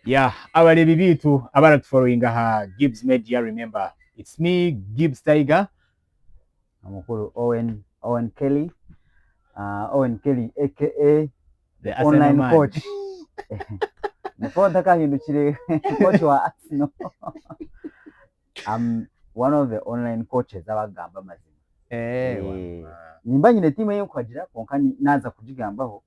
Yeah, abalebi bitu abala following Gibbs Media. Remember, it's me, Gibbs Tiger. Amukuru Owen Kelly, Owen Kelly aka the The Arsenal online man. coach. Before takahindukire coach wa Arsenal. I'm one of the online coaches abagamba mazima. Nimba nyine timu yo kwagira konka naza kujigambaho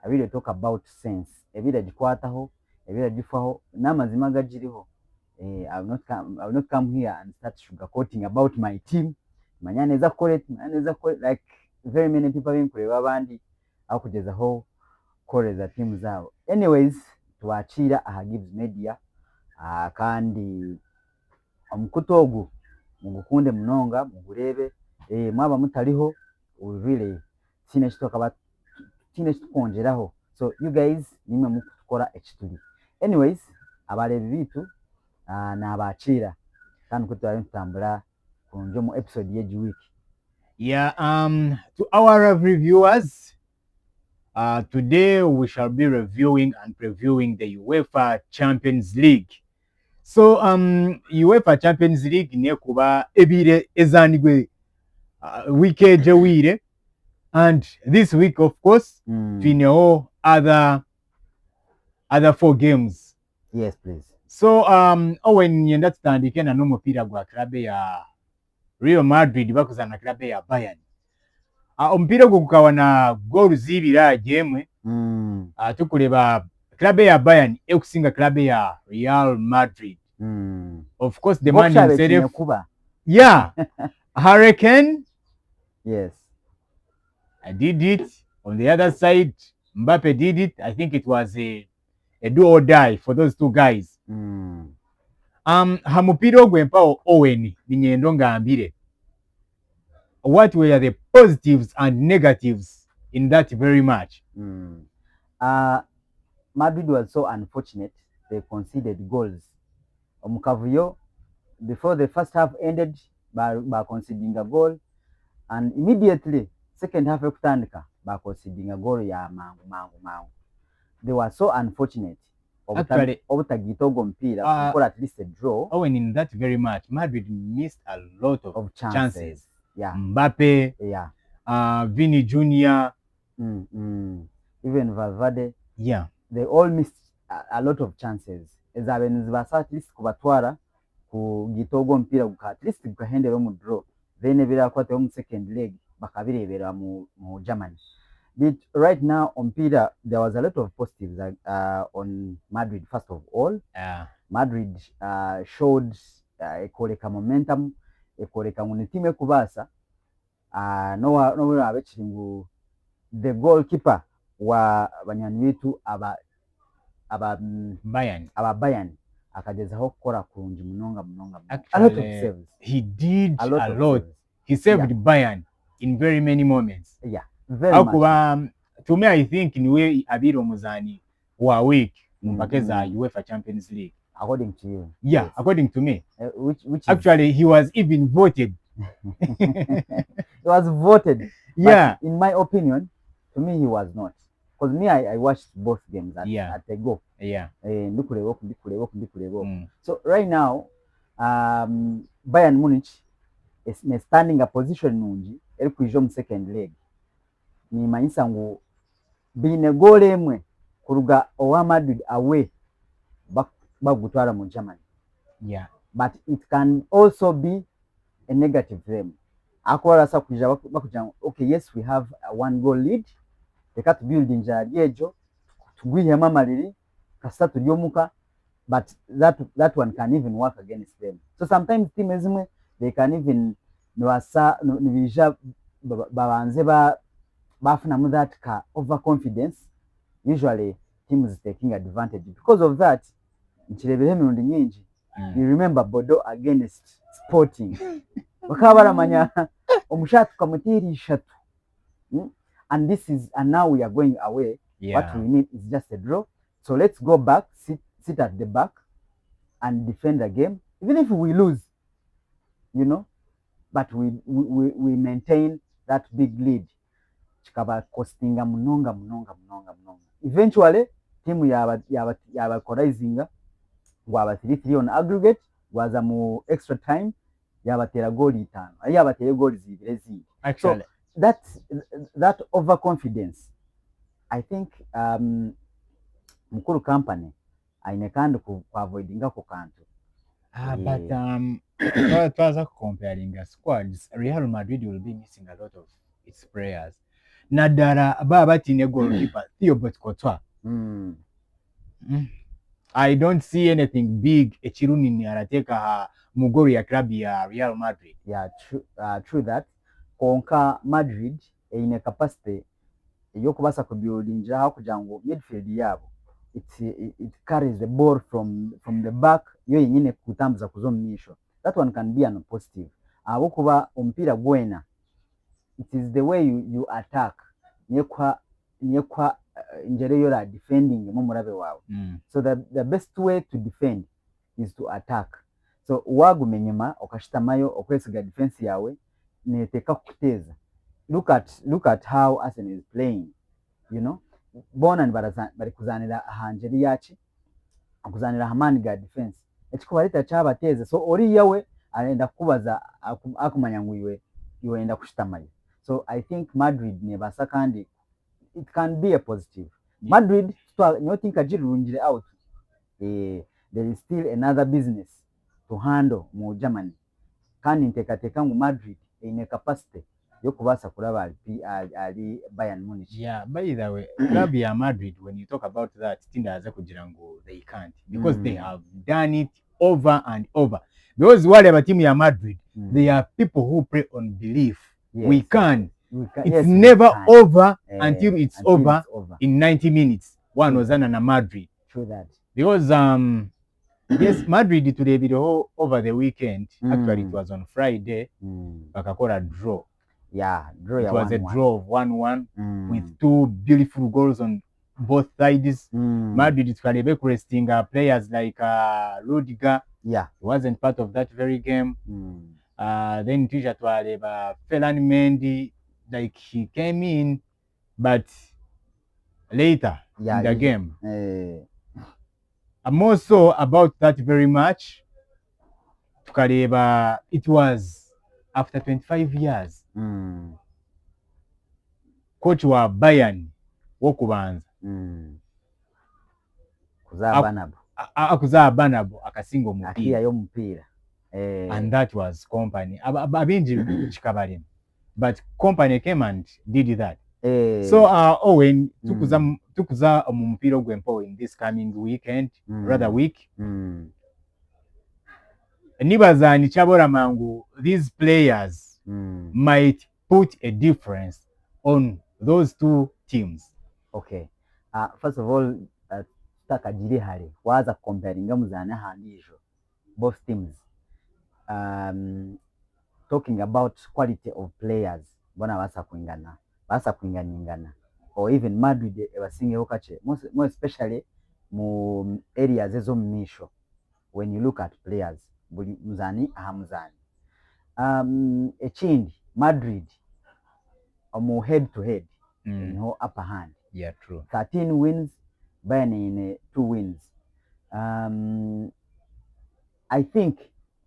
abire talk about sense. Ebire gikwataho, ebire gifaho namazima gajiriho. I will not come here and start sugarcoating about my team. Manya neza kore like very many people been kureba abandi aho kugeza ho koreza team zabo. Anyways, twachira aha Gibbs Media kandi omukutogu mugukunde munonga mugurebe mwaba mutaliho we really sine kitukonjeraho, so you guys nimwe mukukora ekituli. Anyways, abalebi bitu nabachira kandi kutwara ntambula kunjo mu episode yeji week. Yeah, to our reviewers, today we shall be reviewing and previewing the UEFA Champions League. So UEFA Champions League nekuba ebire ezanigwe weekend jawire, and this week of course we know other 4 games. Yes, please. So Owen yenda tutandike na n'omupira gwa club ya Real Madrid bakuza na club ya Bayern. Omupira gwo gukawa na goal zibira jemwe. Tukuleba club ya Bayern ekusinga club ya Real Madrid. Of course the man himself. Yeah. Hurricane. Yes. I did it. On the other side, Mbappe did it. I think it was a do or die for those two guys. Hamupira ogwempa Owen ninyendo ngambire. What were the positives and negatives in that very match? Madrid was so unfortunate. They conceded goals. Omukavuyo, before the first half ended, by conceding a goal, and immediately second half ekutandika by conceding a goal ya mangu. They were so unfortunate. Actually, obutagitogo mpira for at least a draw. Owen, in that very match, Madrid missed a lot of chances. Yeah. Mbappe. Yeah. Vini Jr. Even Valverde. Yeah. They all missed a lot of chances. Ezabenzibasa at least kubatwara ku gitogo mpira guka at least gukahendera mu draw. Then ebira kwate mu second leg bakabirebera mu Germany. But right now on Peter, there was a lot of positives on Madrid. First of all, Madrid showed ekoleka momentum, ekoleka munitime kubasa. No abechiringu the goalkeeper wa banyanitu aba Bayern akagezaho gukora kurungi munonga. Actually, a lot of saves. He did a lot. He saved Bayern in very many moments. Yeah. Very much. To me, I think in way abiro muzani wa week mpakeza UEFA Champions League. According to you? Yeah, yes. According to me. Which actually he was even voted. He was voted. Yeah. In my opinion, to me he was not. Because me, I watched both games at a go. Yeah. So right now, Bayern Munich is standing a position nungi eri kuija mu second leg. Ni manyisa ngu bine goal emwe kuruga owa Madrid away bagutwara mu Germany. Yeah. But it can also be a negative them. Akwara sa kuja bakuja, okay, yes, we have a 1 goal lead. They got building ejo tugwihe mamaliri kasa turyomuka, but that one can even work against them. So sometimes team ezimwe they can even nibija babanze bafuna that ka overconfidence. Usually teams taking advantage because of that. Nchirebere mirundi nyingi. You remember Bordeaux against Sporting. Bakabara manya omushatu kamutiri shatu. And now we are going away. Yeah. What we need is just a draw. So let's go back, sit at the back and defend the game. Even if we lose, you know, but we maintain that big lead. Chikaba costinga munonga. Eventually, team yaba corrisinga gwaba 3-3 on aggregate gwaza mu extra time yabatera goal 5 ali yabatera goal zibiri zindi. Actually, So that overconfidence I think mukuru company aine kandi ku avoidinga ko kantu. but twaza comparing squads, Real Madrid will be missing a lot of its players. Nadara baba tine goalkeeper Thibaut Courtois. I don't see anything big echiruni arateka mugoro ya klabu ya Real Madrid. Yeah, true that. Konka Madrid ine capacity yo kubasa kubuildinga aho kugira ngo midfield yabo it carries the ball from the back yo yenyine kutambuza kuzomisho. That one can be an positive. Abo kuba ompira gwena, it is the way you attack nyekwa njere yora defending mu murabe wawe. So the best way to defend is to attack. So wagumenyema okashitamayo okwesiga defense yawe neteka kuteza. Look at how Arsenal is playing, you know. Bona bari kuzanira hanjeri yachi akuzanira hamani ga defense ekiko barita cyabateze. So ori yawe arenda kubaza akumanya ngwiwe yoenda kushitamayo. So I think Madrid ne basa kandi it can be a positive. Madrid no think ajirungire out. There is still another business to handle mu Germany. Kandi ntekateka ngo Madrid ine capacity yo kubasa kuraba ali Bayern Munich. Yeah, by the way, club ya Madrid, when you talk about that, tinda aza kugira ngo they can't, because they have done it over and over. Because whatever team ya Madrid, they are people who play on belief. Yes, we can. It's yes, never over until it's until over it's over in 90 minutes. One was na Madrid. True that. Because yes, Madrid today video over the weekend. Actually, it was on Friday. Bakakora draw. Yeah, draw. It was 1-1. A draw of 1-1 with two beautiful goals on both sides. Madrid is resting players like Rudiger. Yeah, he wasn't part of that very game. Then Tisha Twaleba, Felan Mendy, like he came in, but later in the game. More so about that very match. Tukareba, it was after 25 years. Coach wa Bayern wokubanza kuzaba banabo akasingo mupira and that was company abinji chikabalem, but company came and did that. So Owen tukuza mupira gwempo in this coming weekend, rather week. Nibaza ni chabora mangu, these players might put a difference on those two teams. Okay. First of all, takajiri hali waza comparinga muzana handijo both teams. Talking about quality of players, bona basa kuingana, or even Madrid basinge hokache, more especially mu areas ezo misho. When you look at players, buli muzani ahamuzani. Echindi Madrid mu head to head in her upper hand. Yeah, true. 13 wins, Bayern in 2 wins. I think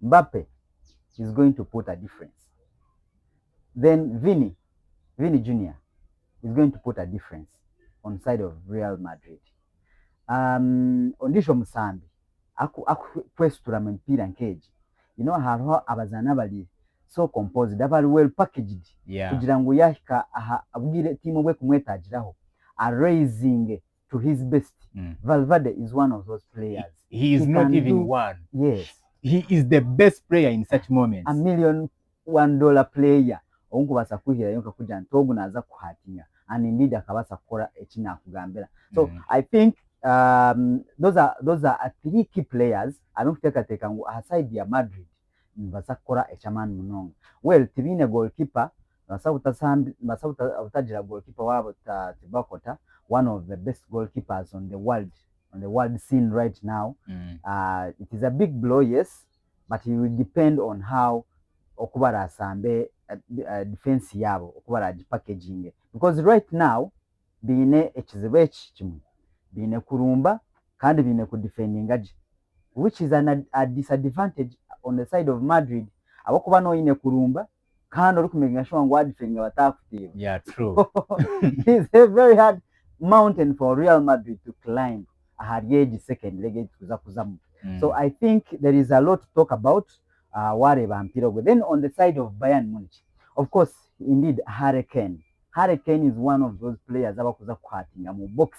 Mbappe is going to put a difference. Then Vini Jr. is going to put a difference on side of Real Madrid. Ondisho Musambi aku kwestura mpira nkeji. You know how abazana bali so composed, abali well packaged. Kugira ngo yahika abwire team bwe kumwetagiraho are raising to his best. Valverde is one of those players. He is not even one. Yes. He is the best player in such moments. $1 million player. Onku basa kuhira yonka kuja ntogu naza kuhatinga. And indeed akabasa kora echina kugambela. So I think those are 3 key players. I don't take aside ya Madrid. Basa kora echaman munonga. Well, tibine goalkeeper. Basa utajira goalkeeper wabo Tibakota, one of the best goalkeepers on the world scene right now. It is a big blow, yes, but it will depend on how okubara sambe defense yabo okubara packaging, because right now bine ekizibe kimwe bine kurumba kandi bine ku defending aje. which is a disadvantage on the side of Madrid. Abakuba no ine kurumba kandi uri kumenya sure ngo adifenga batakutiba. Yeah, true. It's a very hard mountain for Real Madrid to climb. Ahariyeji second leg kuza kuzamu. So I think there is a lot to talk about. Wareba mpira gwe. Then on the side of Bayern Munich, of course, indeed Harry Kane. Harry Kane is one of those players abakuza kuhatinga mu box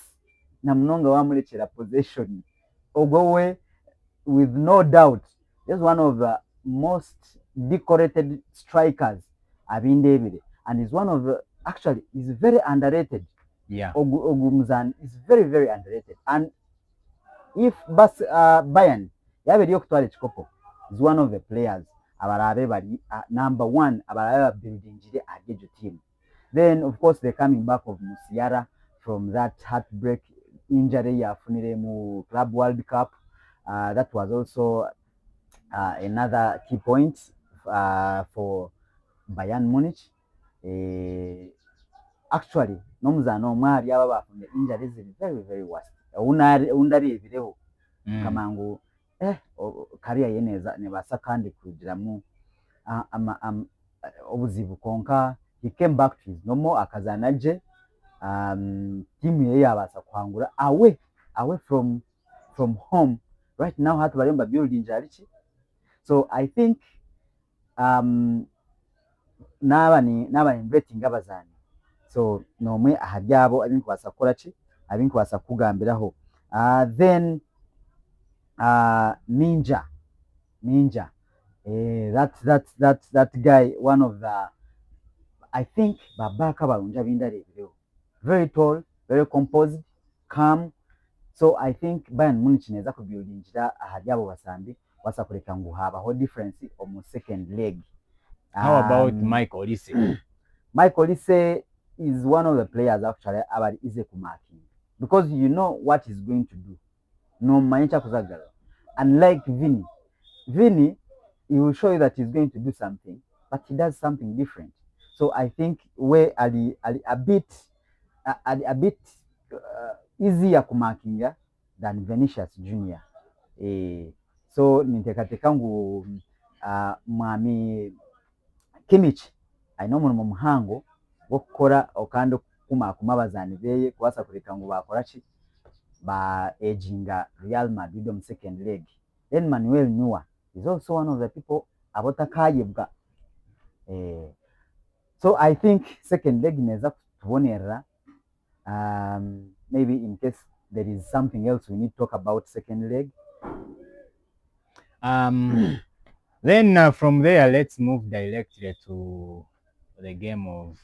na mnonga wamulekera possession. Ogowe, with no doubt, is one of the most decorated strikers abindebire, and is one of the, actually is very underrated. Yeah. Ogumzan is very, very underrated. And if Bayern yaberiyo kutwala ekikopo, is one of the players abarabe bari number one abarabe building jire agejo team. Then of course the coming back of Musiala from that heartbreak injury yafunire mu Club World Cup, that was also another key point for Bayern Munich. Actually nomuzano omwali aba bafunye injuries very, very worst. Undarebireho kamangu career yeneza nebasa kandi kugiramu obuzibu konka. He came back to his normal akazanaje. Team ye yabasa kwangura away from home. Right now hatu baremba building jarichi. So I think naba investing abazani. So nomwe ahajyabo abintu basakora ki abintu basakugambiraho. Then Ninja, that guy, one of the, I think babaka balunja bindarebireho, very tall, very composed, calm. So I think Bayern Munich neza kubuildingira ahajyabo basambi basakureka ngo habaho difference on second leg. How about Mike Olise? Mike Olise is one of the players actually abari easy kumarking, because you know what he's going to do. No mancha kuzagala. Unlike Vini, he will show you that he's going to do something, but he does something different. So I think we are a bit easier kumarkinga than Vinicius Junior. So nitekateka ngu mwami Kimmich aino mu muhango wo gukora okando kumakuma bazani beye kwasa kureka ngo bakora ki ba ejinga Real Madrid on second leg. Then Manuel Neuer is also one of the people abotakayebwa. So I think second leg neza tubonera. Maybe in case there is something else we need to talk about second leg. Then from there, let's move directly to the game of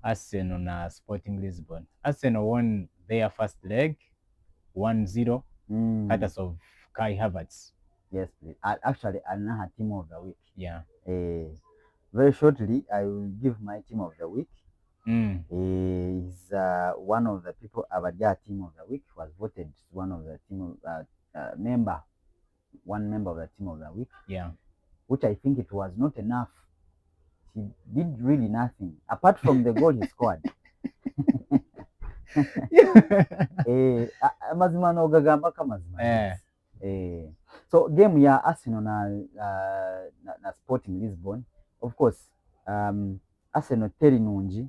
Arsenal and Sporting Lisbon. Arsenal won their first leg 1-0 at of Kai Havertz. Yes, please. Actually, another team of the week. Yeah. Very shortly, I will give my team of the week. He's one of the people, our team of the week was voted one of the team member of the team of the week. Yeah. Which I think it was not enough. He did really nothing apart from the goal he scored. Mazima no gagamba kamazima. So game ya Arsenal na Sporting Lisbon, of course, Arsenal teri nungi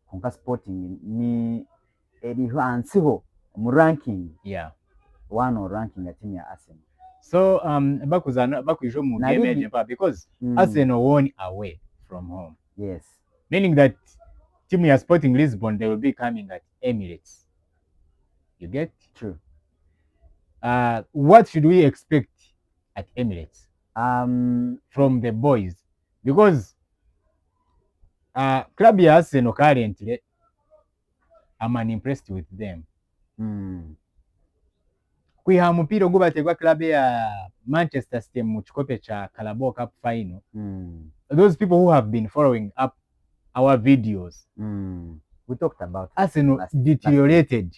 konka Sporting ni eriho ansiho mu ranking. Yeah. One or ranking ya team ya Arsenal. So bakujo mu game because Arsenal won away from home. Yes. Meaning that team ya Sporting Lisbon, they will be coming at Emirates. You get? True. What should we expect at Emirates from the boys? Because club ya Arsenal currently, I'm unimpressed with them. Kwiha mupira gubategwa club ya Manchester City mu kikope cha Carabao Cup final. Those people who have been following up our videos, we talked about Arsenal deteriorated.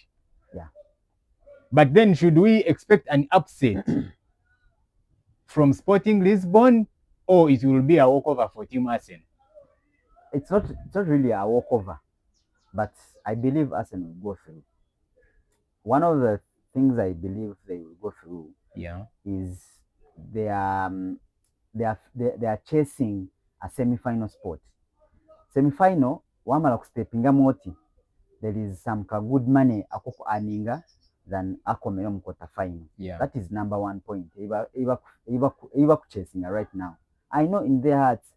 Yeah. But then should we expect an upset from Sporting Lisbon, or it will be a walkover for Team Arsenal? It's not really a walkover, but I believe Arsenal will go through. One of the things I believe they will go through Yeah. is they are they are chasing a semi-final spot. Semi-final wamala kustepinga moti, there is some good money akuku earninga than akomera mu quarter final. Yeah. That is number one point. Eba chasing right now. I know in their hearts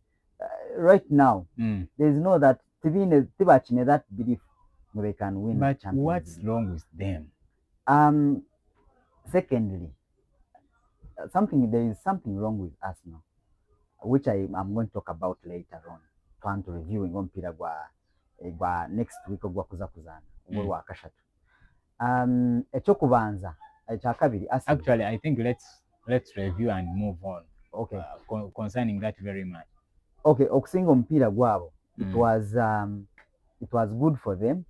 right now there is no that tibachine that belief they can win. But what's wrong with them? Secondly, there is something wrong with us now, which I'm going to talk about later on. Plan to reviewing on Pira gwa next week ogwa kuza kuzana wa kashatu. Ekyokubanza ekyakabiri actually I think let's review and move on. Okay. Concerning that very much. Okay, okusinga omupiira gwabo it was good for them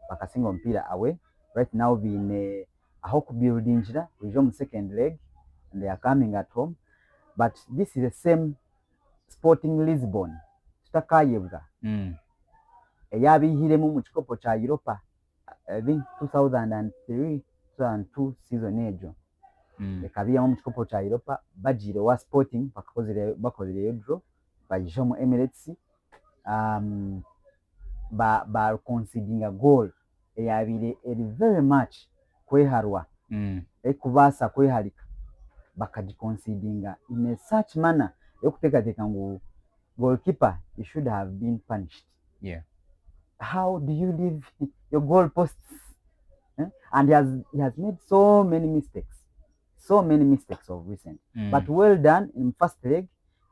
bakasinga omupiira away. Right now being aho kubuildingira kuja mu second leg and they are coming at home, but this is the same Sporting Lisbon tutakayebwa eyabihiremu mu kikopo kya Europa I think 2003-2002 season ejo ekabiyamu mu kikopo kya Europa bajire wa Sporting bakozire draw baisha mu Emirates ba conceding a goal eyabire eri very much kweharwa ekubasa kweharika bakaji conceding in a such manner ekutekateka ngu goalkeeper he should have been punished. Yeah. How do you leave your goal posts? And he has made so many mistakes of recent. But well done in first leg.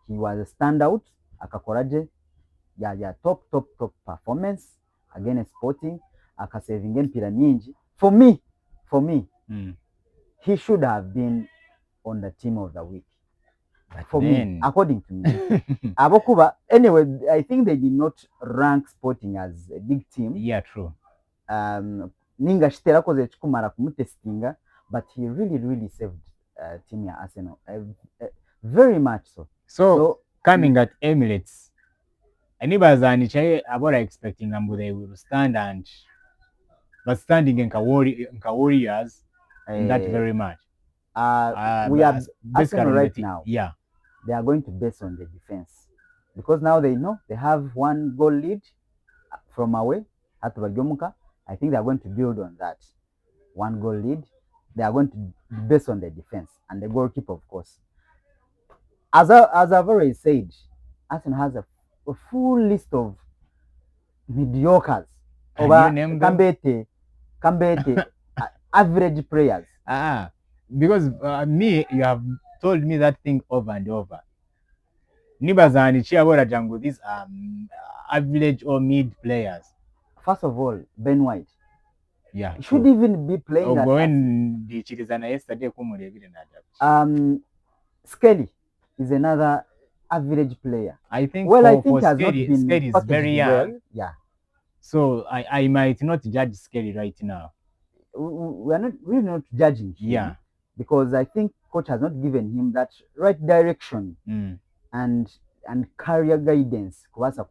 He was a standout. Akakoraje ya top performance against Sporting. Akasaving empira nyingi. For me, he should have been on the team of the week. But for me, according to me. Abokuba, anyway, I think they did not rank Sporting as a big team. Yeah, true. Ninga shitera koze chikumara kumutestinga, but he really saved team ya Arsenal. Very much so. So coming at Emirates, anybody chaye abora expecting ambu they will stand but standing in Warriors in that very much. We are Arsenal right now. Yeah. They are going to base on the defense because now they know they have one goal lead from away at Bagyomuka. I think they are going to build on that one goal lead. They are going to base on the defense and the goalkeeper, of course. As I've already said, Arsenal has a full list of mediocres. Kambete, average players. Because you have told me that thing over and over. Nibazani Chiabora Jango, these are average or mid players. First of all, Ben White. Yeah. He should even be playing at when the Chitizana yesterday. Skelly is another average player. I think Skelly is very young. Well. Yeah. So I might not judge Skelly right now. We are not judging him. Yeah. Because I think coach has not given him that right direction and career guidance kubasa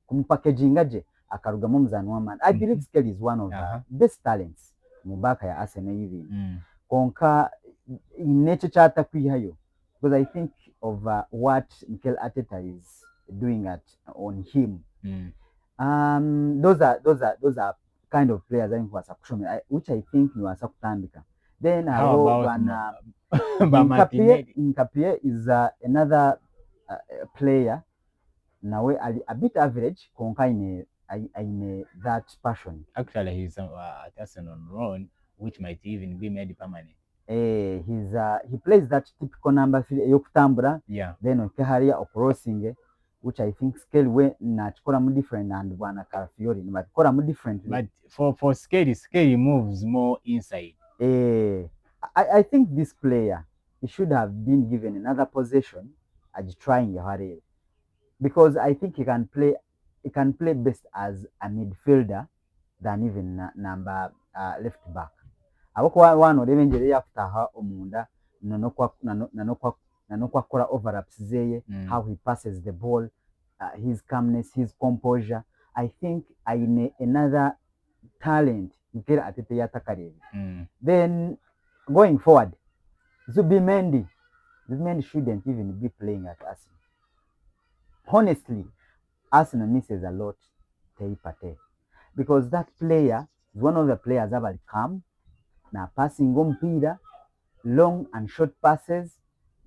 kumpackaging aje akarugamo muzano wa man. I believe Skelly is one of the best talents mu baka ya Arsenal even. Konka inecho chata kwihayo because I think of what Mikel Arteta is doing on him. Those are kind of players I think was which I think ni wasa kutandika. Then how about Nkapie is another player now a bit average konka in that passion. Actually he's at Arsenal on loan which might even be made permanent. He plays that typical number yokutambura. Yeah. Then okaharia oprosing which I think scale we nachikora mu different and bwana Carafiori but kora mu different. But for Skelly moves more inside. I think this player he should have been given another possession as trying hard because I think he can play best as a midfielder than even number left back. Aboko wano rebenjere yakutaha omunda nanokwa kora overlaps zeye how he passes the ball, his calmness, his composure. I think another talent Mikel Arteta yatakarebe. Then going forward, Zubimendi shouldn't even be playing at Arsenal. Honestly, Arsenal misses a lot Teipate because that player is one of the players that will come na passing omupiira long and short passes.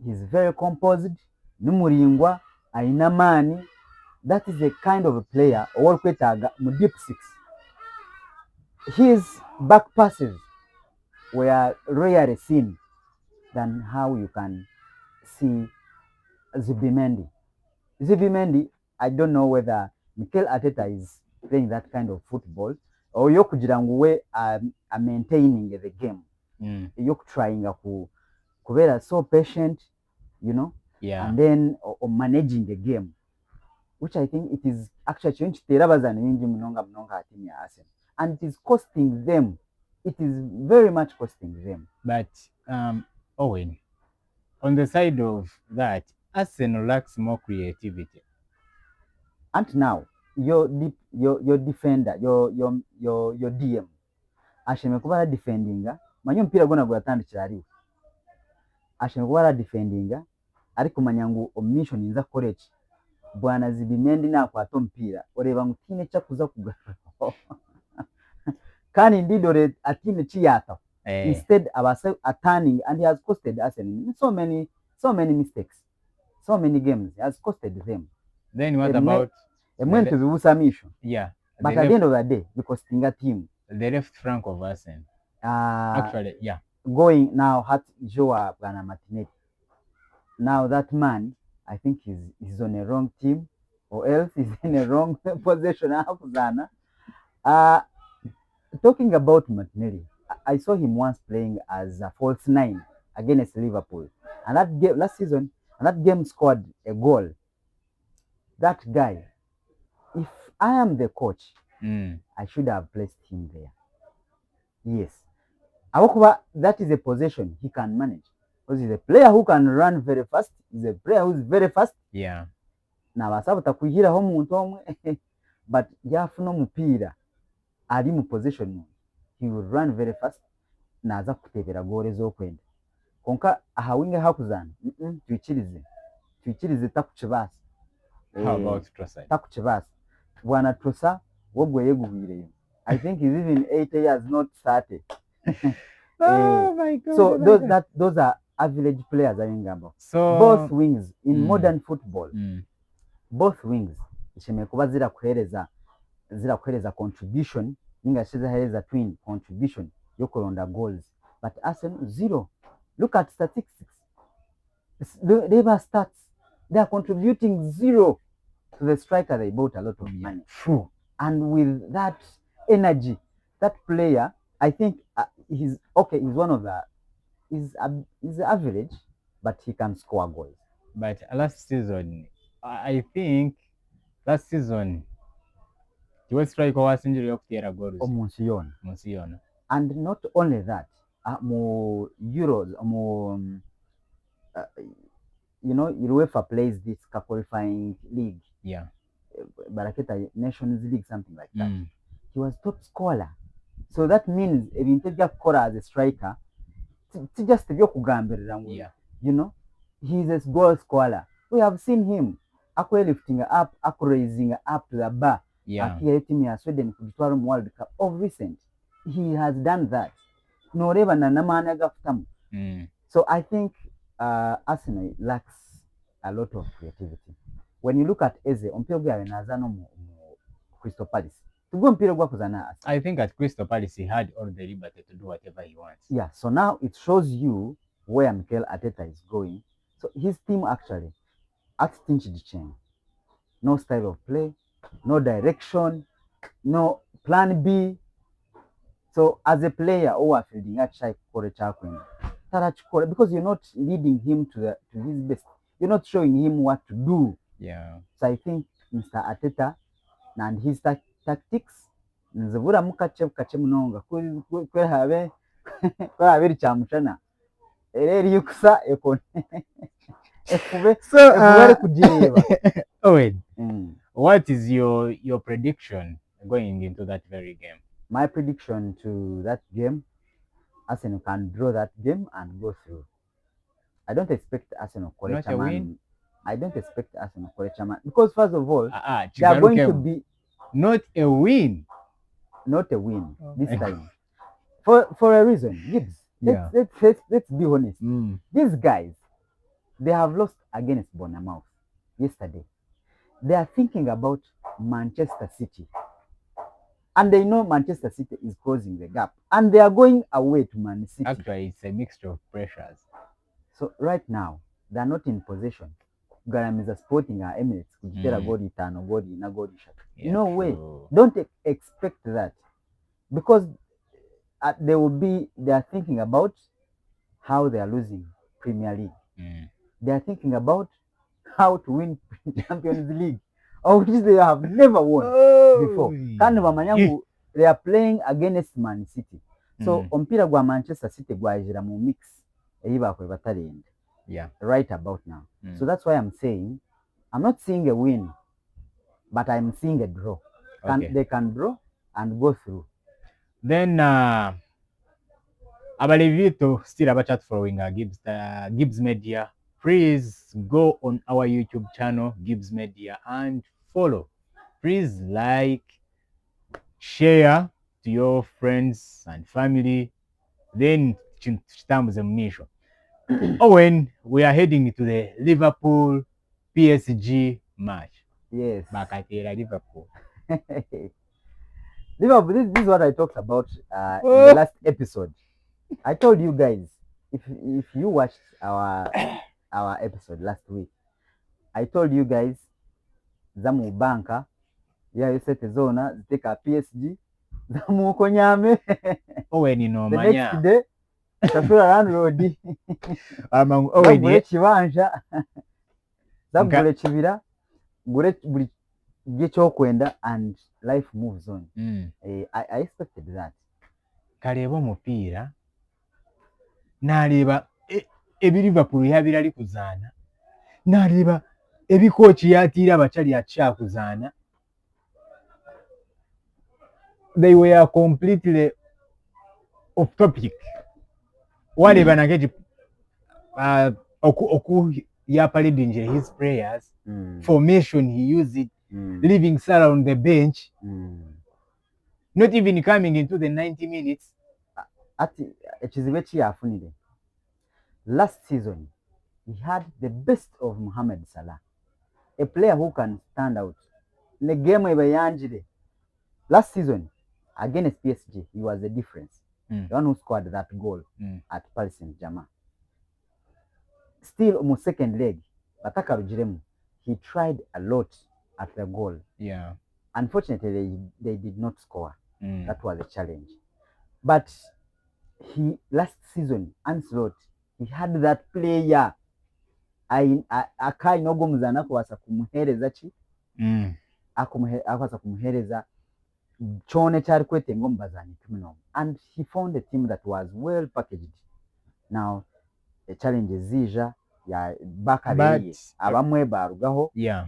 He's very composed, numuringwa, aina maani. That is the kind of a player owokwetaaga mu deep six. His back passes were rarely seen than how you can see Zubimendi. Zubimendi, I don't know whether Mikel Arteta is playing that kind of football or yokugira ngu we are maintaining the game. Trying kubeera so patient, you know, and then or managing the game, which I think it is actually changed abazaani bingi munonga atimu ya Arsenal, and it is costing them. It is very much costing them. But Owen, on the side of that, Arsenal lacks more creativity. And now your defender, your DM asheme kuba defendinga manyi omupiira gwona gwatandikira aliwo asheme kuba defendinga ari kumanya ngu omission nza kukora eki bwana Zubimendi nakwata omupiira oreba ngu tiine kyakuza kugaruraho kandi indeed ore atiine kiyataho. Instead abase turning, and he has costed Arsenal so many mistakes, so many games. He has costed them. Then what about yeah, but at the end of the day, because Tinga team, the left flank of Arsenal, actually, yeah, going now hat Joa Bana Martinelli. Now that man, I think he's on a wrong team, or else he's in a wrong position. Talking about Martinelli, I saw him once playing as a false nine against Liverpool, and that game last season, and that game scored a goal. That guy, if I am the coach, I should have placed him there. Yes, that is a position he can manage because he's a player who can run very fast. He's a player who's very fast. Yeah. Now basaba takuhira ho muntu omwe, but yafuna omupiira ali mu position, he will run very fast naza kutebera gole zokwenda konka ahawinge hakuzana twikirize takukibasa. How about Trossard? Takukibasa bwana Trossard wogwe yeguhire. I think he's even 80 years, not 30. Oh my God. So those are average players ayingamba. So both wings in modern football, both wings ishemekuba zira kuhereza contribution ninga shizahereza twin contribution yokuronda goals, but Arsenal zero. Look at statistics. Labor stats, they are contributing zero to the striker they bought a lot of money. And with that energy, that player, I think he's one of the he's average, but he can score goals. But last season, I think last season he was striker was injury of Tierra goals. Monsiona. And not only that, more Euros, more UEFA plays this qualifying league. Yeah. Baraketa Nations League, something like that. He was top scorer. So that means if you take Kora as a striker, just yeah. You know, he's a goal scorer. We have seen him lifting up, raising up to the bar. Yeah. Sweden World Cup of recent. He has done that. No So I think Arsenal lacks a lot of creativity. When you look at Eze, Crystal Palace. I think at Crystal Palace he had all the liberty to do whatever he wants. Yeah, so now it shows you where Mikel Arteta is going. So his team actually changed the chain. No style of play, no direction, no plan B. So as a player, because you're not leading him to his best. You're not showing him what to do. Yeah. So I think Mr. Arteta and his tactics nzibura mukache munonga kwe habe cyamucana ereri yukusa ekone ekube so kujireba. Owen, what is your prediction going into that very game? My prediction to that game, Arsenal can draw that game and go through. I don't expect Arsenal Not a win. I don't expect Arsenal because first of all, they are going to be not a win. Not a win this time. For a reason, Gibbs. Yeah. Let's be honest. These guys, they have lost against Bournemouth yesterday. They are thinking about Manchester City. And they know Manchester City is closing the gap. And they are going away to Man City. Actually, it's a mixture of pressures. So right now, they are not in possession. Garamiza Sporting Emirates kujitera goli tano goli na goli shatu. No way. Don't expect that. Because they are thinking about how they are losing Premier League. They are thinking about how to win Champions League, of which they have never won before. They are playing against Man City. So ompira gwa Manchester City gwajira mu mix eyibakwe batalenda. Yeah. Right about now. So that's why I'm saying I'm not seeing a win, but I'm seeing a draw. They can draw and go through. Then abalevito still about chat following Gibbs Media. Please go on our YouTube channel Gibbs Media and follow. Please like, share to your friends and family. Then Owen, we are heading to the Liverpool PSG match. Yes. Back at Liverpool. Liverpool, this is what I talked about in the last episode. I told you guys, if you watched our episode last week, I told you guys, Zamu Banka, ya set zona, ziteka PSG, Zamu Konyame. Owen no the next day, Shafura Landlord. Owen Chivanja. Zabule Chivira, Gure Gichokwenda, and life moves on. I expected that. Karebo mupira naleba ebi Liverpool yabirali kuzaana naleba ebi coach yatira abachali acha kuzaana. They were completely off topic. Wale banageji oku yapali danger his players, formation he used it, leaving Salah on the bench, not even coming into the 90 minutes. Last season, he had the best of Mohamed Salah, a player who can stand out. In the game last season, against PSG, he was the difference. The one who scored that goal at Paris Saint-Germain. Still, on the second leg, he tried a lot at the goal. Yeah. Unfortunately, they did not score. That was a challenge. But last season, Ancelotti, he had that player. Akai nogo muzana kwasa kumuhereza ki? Akwasa kumuhereza chone cyari kwete ngo mbazanye tumino. And he found a team that was well packaged. Now the challenge is zija ya bakabeye abamwe barugaho. Yeah.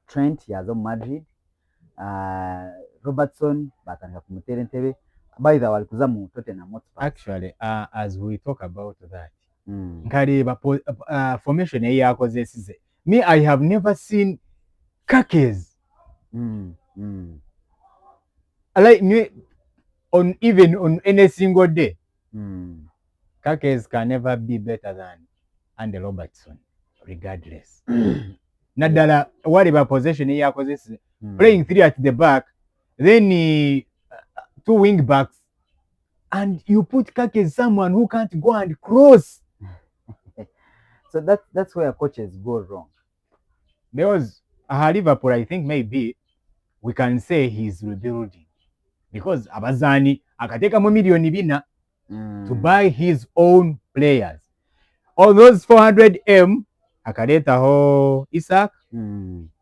Trent yazo Madrid. Robertson batanga kumutera entebe. By the way, kuzamu Tottenham Hotspur. Actually, as we talk about that, formation yakoze size. Me, I have never seen Kakes. Like me, even on any single day. Kakes can never be better than Andy Robertson, regardless. Nadala, what about possession yakoze size? Playing 3 at the back, then 2 wing backs, and you put Kakes someone who can't go and cross. So that's where coaches go wrong. Because Liverpool, I think maybe we can say he's rebuilding, because Abazani akateka mo million bina to buy his own players. All those 400M akaleta ho Isaac,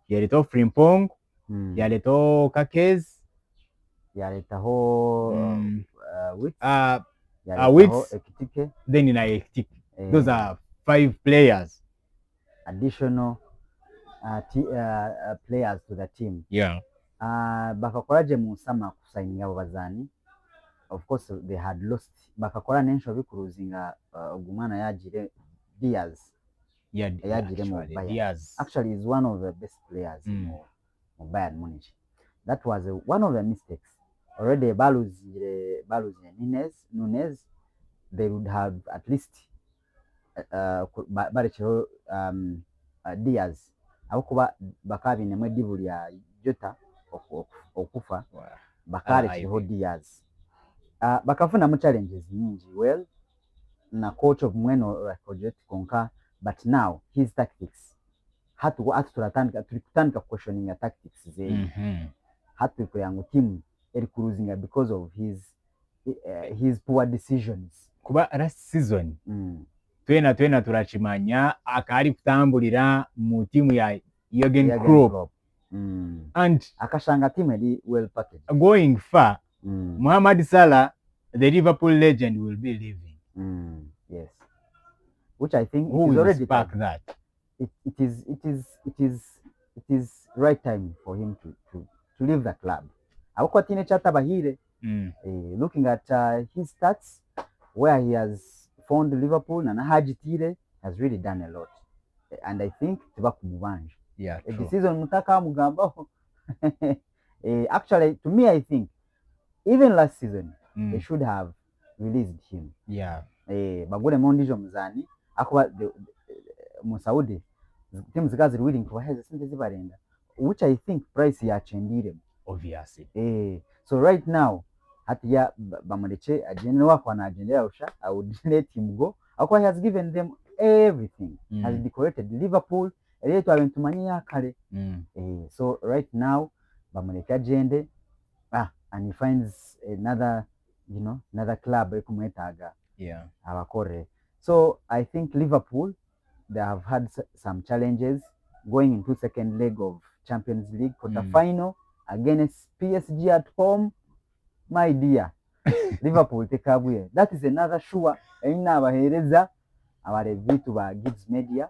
yaleto Frimpong, yaleto Kakes, yaleta ho Wits, then in Ekitike. Those are 5 players. Additional players to the team. Yeah. Bakakoraje mu sama kusaininga abazani. of course they had lost bakakora nensho bikuruzinga ogumana yagire Diaz yagire mu Bayern. Diaz Actually is one of the best players in Bayern Munich. That was one of the mistakes. Already baluzire Nunez, they would have at least barekero Diaz abukuba bakabine mu divu lya Jota okufa bakarekero Diaz. Bakafuna mu challenges nyingi well na coach of mweno project konka, but now his tactics tulikutandika questioning ya tactics ze hatu yangu team eri cruising because of his poor decisions kuba last season twena turachimanya akari kutambulira mu team ya Jurgen Klopp and akashanga team eri well packaged going far. Mohamed Salah, the Liverpool legend, will be leaving. Yes, which I think who is will already spark that. It is right time for him to leave the club. Abukwatine chata bahire. Looking at his stats, where he has found Liverpool and Hajitire has really done a lot, and I think tubakumubanje. Yeah, the season mutaka mugamba. Actually, to me, I think even last season they should have released him. Yeah. Bagule mondijo mzani akuba mu Saudi team zikazi willing kubaheza sente zibarenda, which I think price ya chendire obviously. So right now hatiya bamureke agende wako na agende yausha, I would let him go. Akwa he has given them everything. Has decorated Liverpool eleto abentumanya kale. So right now bamureke agende and he finds another club ekumwetaga abakore. So I think Liverpool, they have had some challenges going into second leg of Champions League quarter final against PSG at home. My dear, Liverpool take away. That is another sure. Ina abahereza abarevitu ba Gibbs Media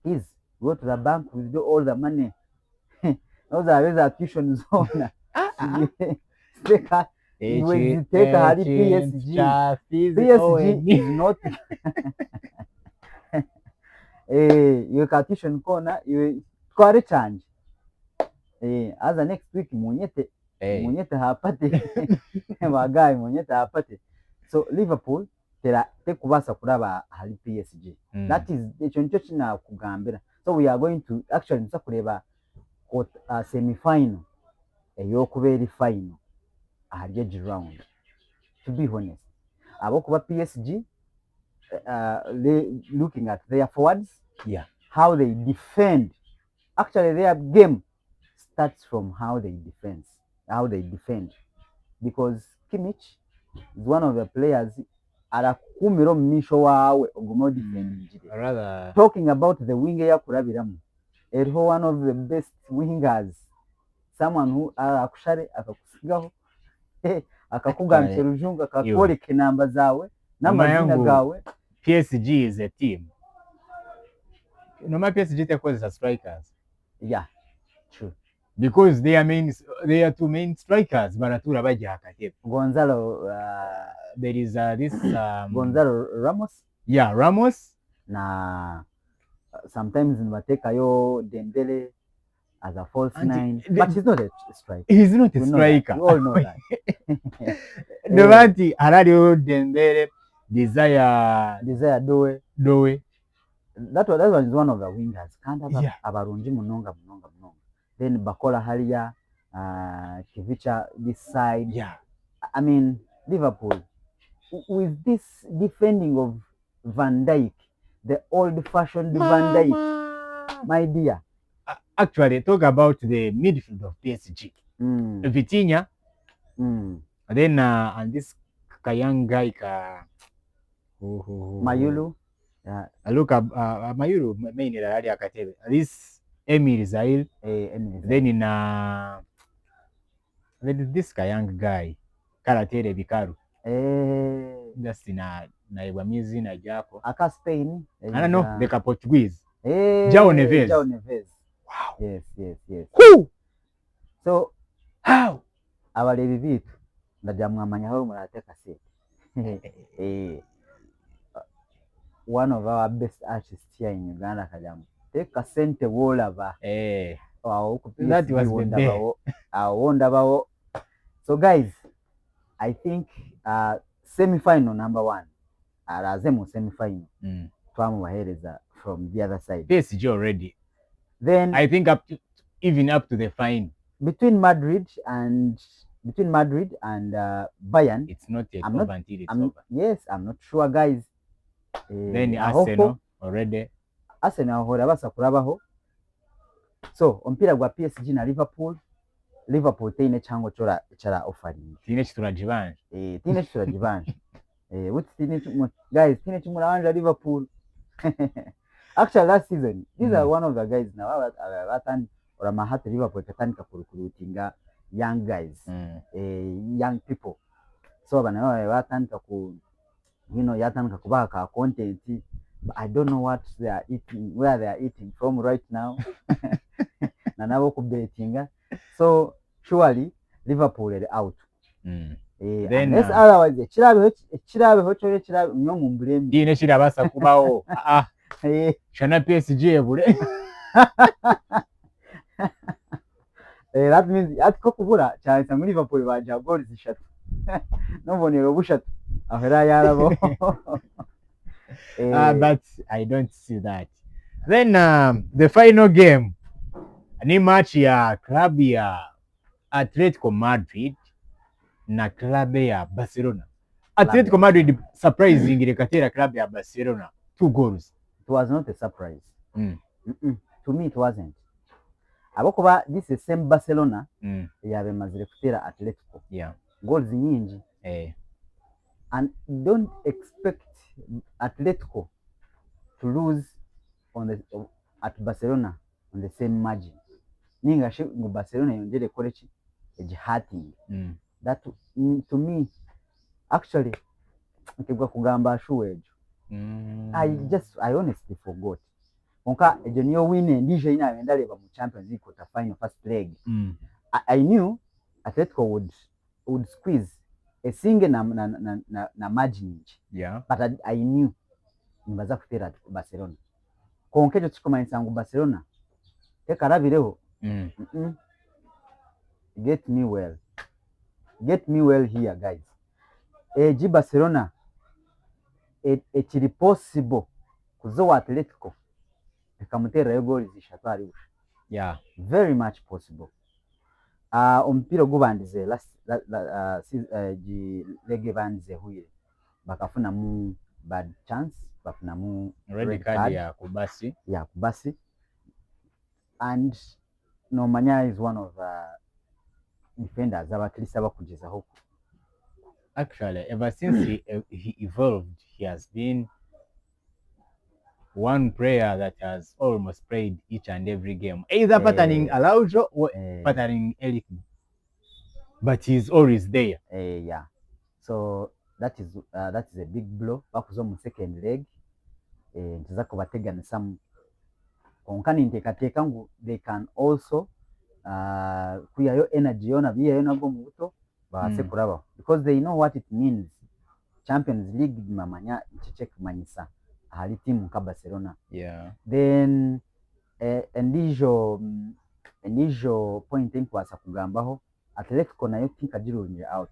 is go to the bank, withdraw all the money. Those are the tuition zone. PSG is not you tuition corner you tware change as the next week munyete hapate bagaye munyete hapate. So Liverpool tekubasa kuraba hali PSG. That is echo nicho kina kugambira. So we are going to actually nza kureba semi final eyokubera final ahari round. To be honest, abokuba PSG looking at their forwards, how they defend. Actually, their game starts from how they defend, because Kimmich is one of the players arakumiro misho wawe ogumo defend. Talking about the winger ya kurabiramu, eriho one of the best wingers, someone who akushare akakusigaho akakugamsha rujunga akakoreka namba zawe n'amazina gawe. PSG is a team. No, my PSG take strikers. Yeah, true. Because they are two main strikers. Baratura baja hakate. Gonzalo. There is this Gonzalo Ramos. Yeah, Ramos. Na sometimes nibateka yo Dembele as a false nine, but he's not a striker. He's not a striker. We all know that. Devanti Aradio Dembele. Desire Doe. That one is one of the wingers. Kanda abarunji munonga. Then Bakola Haria, Kivicha this side. Yeah. I mean, Liverpool with this defending of Van Dijk, the old-fashioned Van Dijk, my dear. Actually, talk about the midfield of PSG. Vitinha. Then and this young guy Mayulu. Look at Mayulu mainly area Katebe. This Emir Zail. Then in this young guy Karatere Bikaru. Just in na mizi na Japo. Aka Spain. I don't know the Portuguese. João Neves. Wow. Yes. Who? So how? Abarebi bitu ndajya mwamanya aho murateka se. One of our best artists here in Uganda kajyamu teka sente wolaba that was the day. Wondabawo. So guys, I think semi-final number 1 araze mu semi-final twamubahereza from the other side. PSG already. Then I think even up to the final. Between Madrid and Bayern, it's not yet over until it's over. Yes, I'm not sure guys. Then Arsenal already. Arsenal hora basa kurabaho. So ompira gwa PSG na Liverpool teine chango chara offering. Tine chiturajibanje. Tine chiturajibanje. What guys, tine chimurabanja Liverpool. Actually last season, these are one of the guys now watan or mahati Liverpool katandika kurukurutinga young guys, young people. So bana watandika ku yatandika kubaka content. But I don't know what they are eating, where they are eating from right now. Na nabo kubetinga. So surely Liverpool are out. Then otherwise chirabe nyo mumbremi. Ine chirabasa kubaho. Shana PSG ebure. That means atko kubura cyane muri Liverpool baje goals 3. Nobonero bushatu. Ahera yarabo. But I don't see that. Then the final game, ni match ya club ya Atletico Madrid na club ya Barcelona. Atletico Madrid surprising ilikatira club ya Barcelona 2 goals. It was not a surprise. To me it wasn't. Abokuba this is same Barcelona yabe mazire kutera Atletico. Yeah. Goals nyingi. And don't expect Atletico to lose at Barcelona on the same margin. Ninga ngo Barcelona yongere korechi ejihating. That to me actually nkibwa kugamba shuwejo. I honestly forgot. Onka ejo niyo win ndije ina ndaleba mu Champions League quarter final first leg. I knew Atletico would squeeze a single na margin. Yeah. But I knew nibaza kutera Barcelona. Konkejo tukomanisa ngo Barcelona teka rabireho. Get me well here guys. Eji Barcelona it's possible kuzo Atletico ekamutera goals 3 ari busha. Yeah, very much possible. Ompiro gubandize last lege bandize huye bakafuna mu bad chance, bafuna mu red card ya kubasi. And Nomanya is one of defenders abakirisa bakugeza huko. Actually, ever since he evolved, he has been one player that has almost played each and every game, either patterning Araujo or patterning Eric, but he's always there. Yeah, so that is a big blow. Bakuzo mu second leg, ntiza kubategana some konkani ntekateka ngo they can also kuyayo energy yona biyayo nabwo mu buto base kuraba, because they know what it means. Champions League mamanya ichiche kumanyisa ahali timu ka Barcelona. Yeah. Then endijo point nkwasa kugambaho Atletico nayo tikajirunye out,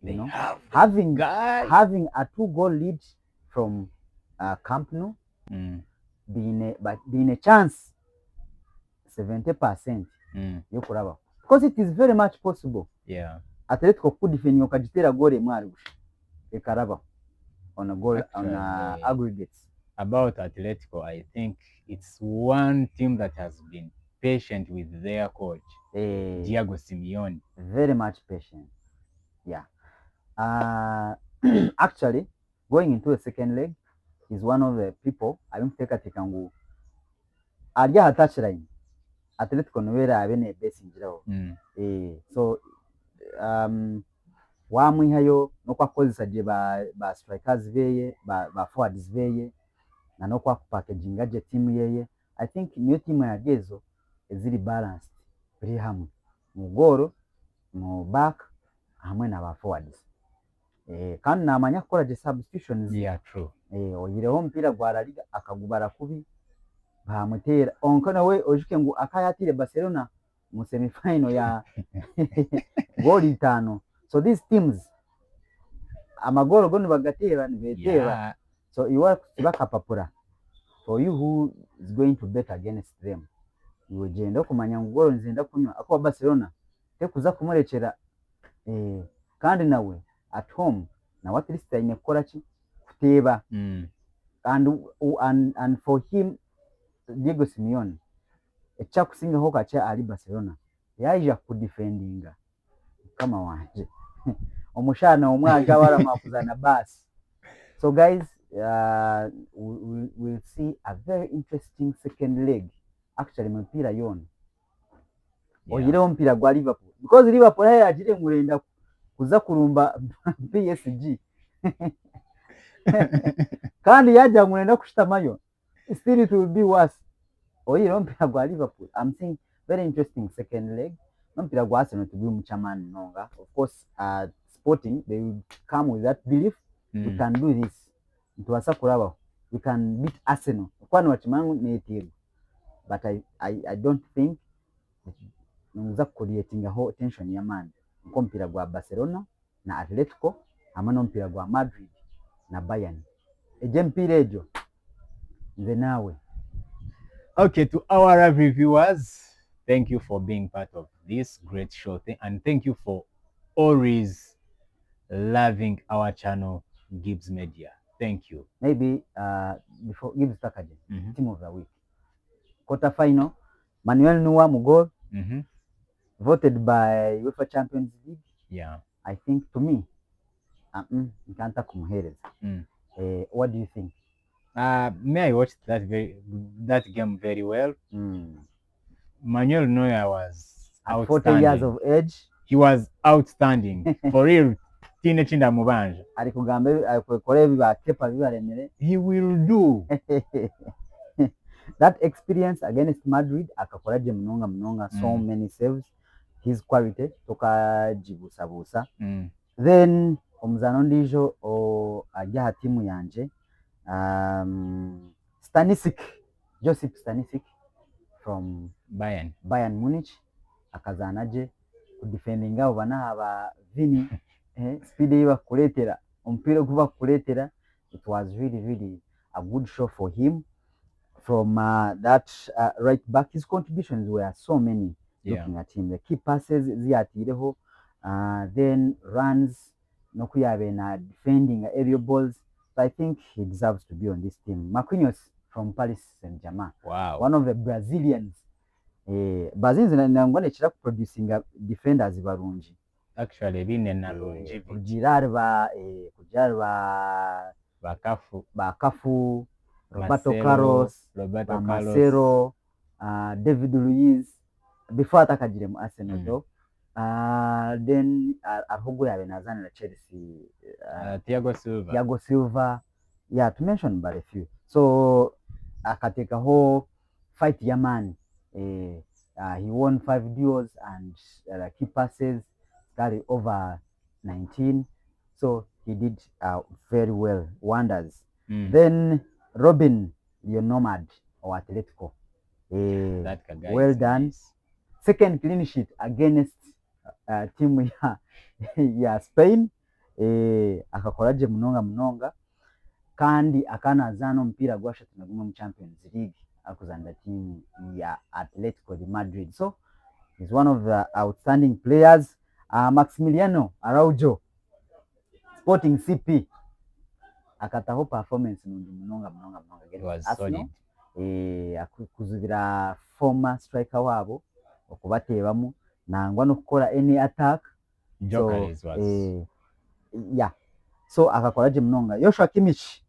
you know, having a 2-goal lead from Camp Nou, being a chance 70% yo kuraba, because it is very much possible. Yeah, Atletico could defend yokajitera goal mwari ekaraba on a goal on aggregates. About Atletico, I think it's one team that has been patient with their coach, Diego Simeone. Very much patient. Yeah. Actually, going into the second leg, he's one of the people I don't take a tikangu. Aria touchline. Atletico Novera abene base injiraho. So wamwihayo no kwakozesa je ba strikers veye ba forwards veye na no kwa packaging aje team yeye. I think niyo team ya Gezo ezili balanced, very hamwe mu goro mu back hamwe n'aba forwards kandi namanya kukola je substitutions true oyireho omupiira gwa La Liga akagubara kubi bamutera onko nawe ojuke ngu akayatire Barcelona mu semifinal ya goal 5 so these teams amagoro goni bagatera nibetera so iwa bakapapura for you who is going to bet against them iwe genda kumanya ngu goal nzenda kunywa ako Barcelona tekuza kumurekera kandi nawe at home na what least ine kola ki kuteba and for him Diego Simeone ekyakusinga ho kacha ali Barcelona yaija ku defendinga kama wanje omushana omwaga wala makuzana basi so guys we'll see a very interesting second leg actually mpira yona oyireho mpira gwa Liverpool because Liverpool yajire ngurenda kuza kurumba PSG kandi yaja ngurenda kushitamayo still it will be worse oyireho mpira gwa Liverpool I'm saying very interesting second leg mpira gwa Arsenal to be muchamani nonga of course Sporting they will come with that belief we can do this ntwasa kuraba we can beat Arsenal kwani wachimangu netiro but I don't think nza creating a whole tension ya man nko mpira gwa Barcelona na Atletico amano mpira gwa Madrid na Bayern eje mpira ejo nze nawe. Okay, to our reviewers, thank you for being part of this great show and thank you for always loving our channel Gibbs Media. Thank you. Maybe before Gibbs Takaje, team of the week. Quarter final, Manuel Neuer Mugol, voted by UEFA Champions League. Yeah. I think to me, Nkanta kumuhereza. What do you think? Me, I watched that game very well. Manuel Neuer was at 40 years of age. He was outstanding. For real. Tinechinda mubanja. Ari kugambe akokore biba kepa bibaremere. He will do. That experience against Madrid akakoraje mnonga so many saves. His quality toka jibusabusa. Then omuzano ndijo ajya timu yanje Josip Stanisic from Bayern Munich akazanaje kudefendinga abo bana aba Vini speed yiba kuletera ompira kuba kuletera. It was really a good show for him from that right back. His contributions were so many. Looking at him, the key passes ziyatireho then runs nokuyabe na defending aerial balls. So I think he deserves to be on this team. Marquinhos from Paris Saint-Germain. Wow. One of the Brazilians. Brazilians nangwane chira producing defenders barungi. Actually bine na longevity. Kujarba Bakafu, Roberto Carlos, Marcelo, David Luiz before atakajire mu Arsenal though. Then Arhogo yabe nazana na Chelsea, Thiago Silva, yeah, to mention but a few. So akateka whole fight ya man. He won 5 duels and key passes carry over 19. So he did very well, wonders. Then Robin Leonomad or Atletico. That guy well done. Nice. Second clean sheet against team ya Spain. Akakoraje mnonga kandi akana zano mpira gwasha tunaguma mu Champions League akuzanda team ya Atletico de Madrid. So he's one of the outstanding players. Maximiliano Araujo, Sporting CP, akataho performance mnonga against was Arsenal. Kuzubira former striker wabo okubatebamu nangwa no kukola any attack. Joker so, was yeah. So akakoraje mnonga. Joshua Kimmich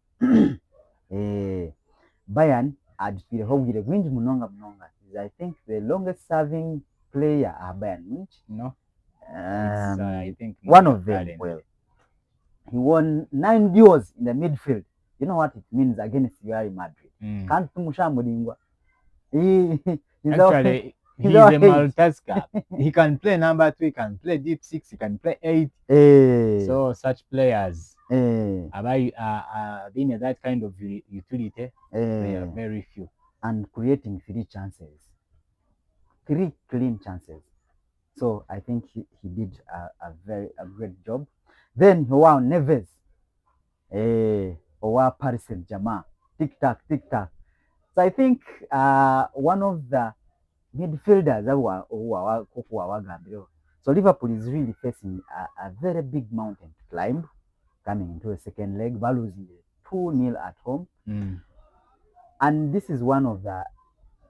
Bayern adipire hobwire gwinji mnonga. I think the longest serving player at Bayern Munich. No. I think one of them. Well, he won 9 duels in the midfield. You know what it means against Real Madrid. Can't mushamulingwa. Actually, He's a multitasker. He can play number 2, he can play deep 6, he can play 8. So such players been that kind of utility. They are very few. And creating 3 chances, 3 clean chances. So I think he did a great job. Then wow, Neves, or Paris Saint-Germain, tic tac. So I think one of the midfielders who are so Liverpool is really facing a very big mountain to climb, coming into a second leg, by losing 2-0 at home. And this is one of the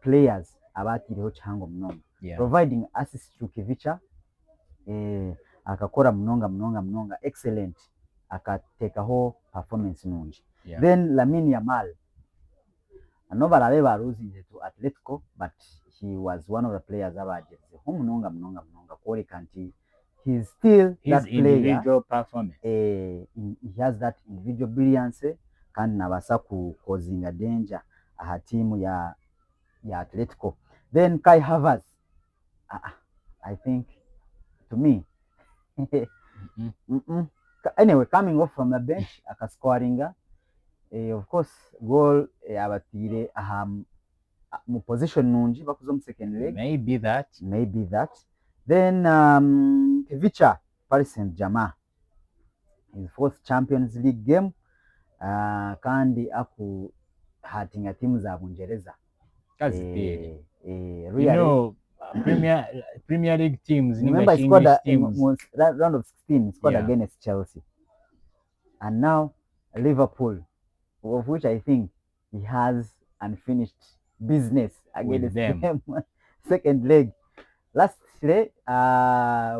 players abatiriho cyangwa mnonga, providing assist to Kivicha, akakora mnonga excellent, akatekaho performance nungi. Then Lamine Yamal, nobody losing to Atletico, but he was one of the players abajezeho mnonga kore kanti he's still his that player, individual performance. He has that individual brilliance kandi nabasa kukozinga danger aha timu ya Atletico. Then Kai Havertz, I think, to me, anyway, coming off from the bench, akascoringa, of course, goal abatire mu position nungi bakuzo mu second leg. Maybe that. Then Kivicha, Paris Saint-Germain, his fourth Champions League game, kandi aku hatinga timu za Bungereza. Really. You know, Premier League teams. Remember, he scored round of 16. He scored against Chelsea, and now Liverpool, of which I think he has unfinished business against them. Second leg. Lastly,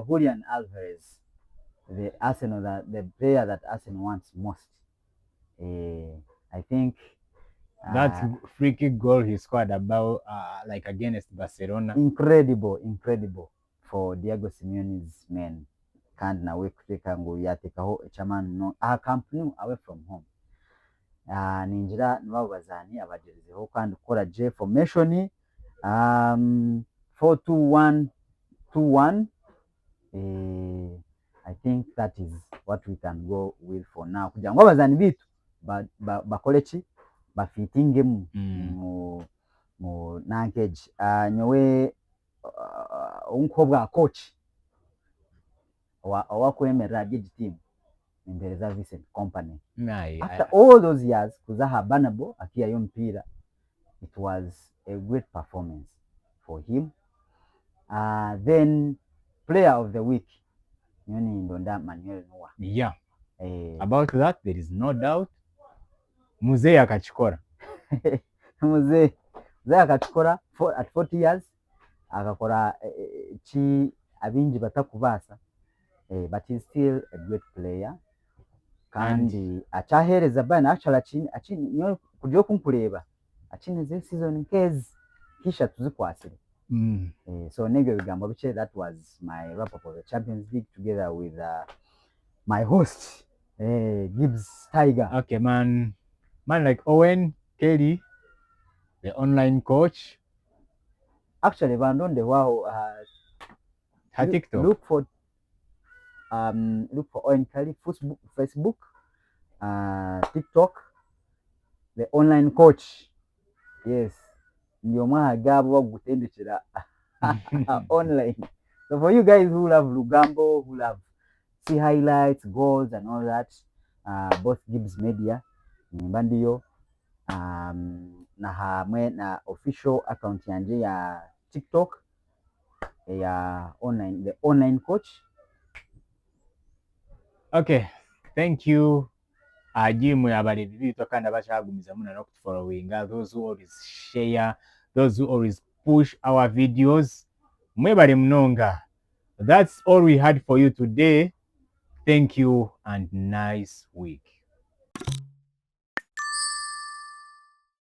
Julian Alvarez, the player that Arsenal wants most. I think. That free kick goal he scored about like against Barcelona. Incredible for Diego Simeone's men. Can't na we kuteka ngo yatekaho chairman no Camp Nou away from home. Ninjira nibabazani abagerezeho kandi ukora J formation 4-2-1-2-1. I think that is what we can go with for now. Kugira ngo abazani bitu bakole ki bafitinge mu nankage nyowe unkobwa coach owakwemera gigi team imbere za Vincent Company. After all those years kuzaha banabo akia yo mpira, it was a great performance for him. Then player of the week Nyoni Ndonda Manuel Noah. Yeah. About that there is no doubt. Muzehe akachikora. Muzehe akachikora at 40 years akakora chi abinji batakubasa, but he's still a great player kandi achahereza bana actually achini kujyo kunkureba achineze season nkezi kisha tuzikwasire. So nege bigambo biche. That was my wrap up of the Champions League together with my host Gibbs Tiger. Okay, man like Owen Kelly, the online coach. Actually, Vandonde wow, TikTok. Look for Owen Kelly, Facebook, TikTok, the online coach. Yes, ndio mahagabo bagutendekera online. So for you guys who love Lugambo, who love see highlights, goals and all that, both Gibbs Media Mbandiyo na hamwe na official account yanje ya TikTok ya online, the online coach. Okay, thank you. Jimwe abalezi bitu kandi abachagumiza muna no kutufollowinga, those who always share, those who always push our videos. Mwebale mnonga. That's all we had for you today. Thank you and nice week.